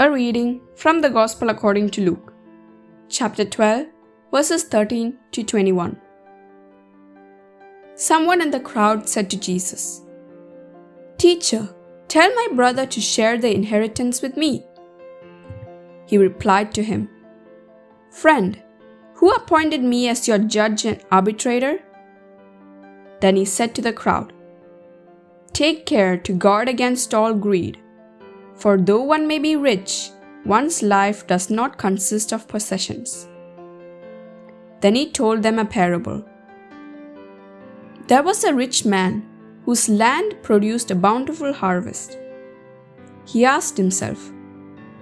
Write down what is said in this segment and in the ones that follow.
A reading from the Gospel according to Luke, chapter 12, verses 13 to 21. Someone in the crowd said to Jesus, "Teacher, tell my brother to share the inheritance with me." He replied to him, "Friend, who appointed me as your judge and arbitrator?" Then he said to the crowd, "Take care to guard against all greed. For though one may be rich, one's life does not consist of possessions." Then he told them a parable. There was a rich man whose land produced a bountiful harvest. He asked himself,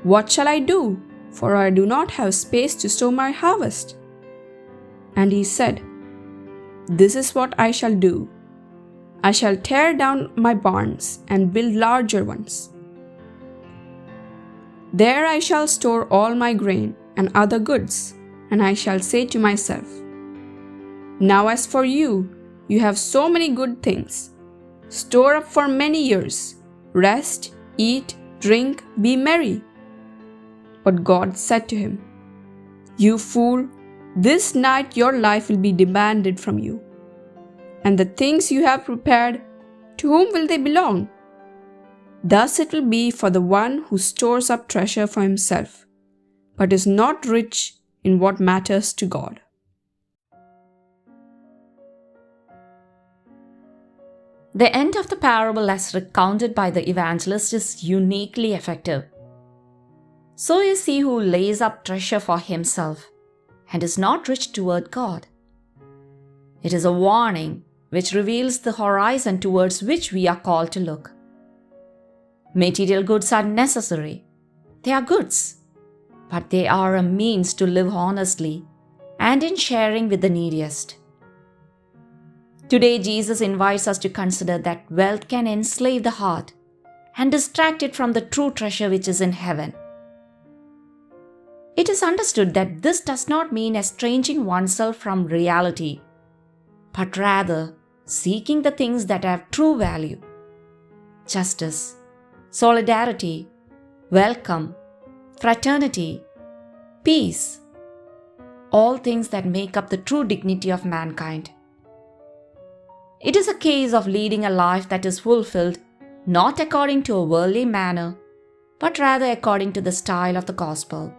"What shall I do? For I do not have space to store my harvest." And he said, "This is what I shall do. I shall tear down my barns and build larger ones. There I shall store all my grain and other goods, and I shall say to myself, 'Now as for you, you have so many good things. Store up for many years. Rest, eat, drink, be merry.' But God said to him, 'You fool, this night your life will be demanded from you. And the things you have prepared, to whom will they belong? Thus it will be for the one who stores up treasure for himself, but is not rich in what matters to God." The end of the parable as recounted by the evangelist is uniquely effective. So is he who lays up treasure for himself and is not rich toward God. It is a warning which reveals the horizon towards which we are called to look. Material goods are necessary. They are goods, but they are a means to live honestly and in sharing with the neediest. Today, Jesus invites us to consider that wealth can enslave the heart and distract it from the true treasure which is in heaven. It is understood that this does not mean estranging oneself from reality, but rather seeking the things that have true value: justice, solidarity, welcome, fraternity, peace, all things that make up the true dignity of mankind. It is a case of leading a life that is fulfilled not according to a worldly manner, but rather according to the style of the gospel.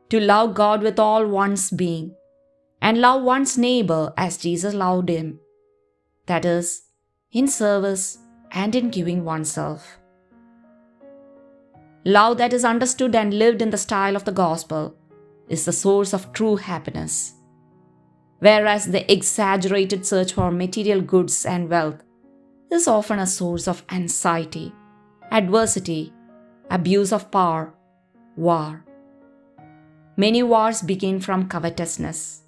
To love God with all one's being and love one's neighbor as Jesus loved him, that is, in service and in giving oneself. Love that is understood and lived in the style of the gospel is the source of true happiness, whereas the exaggerated search for material goods and wealth is often a source of anxiety, adversity, abuse of power, war. Many wars begin from covetousness.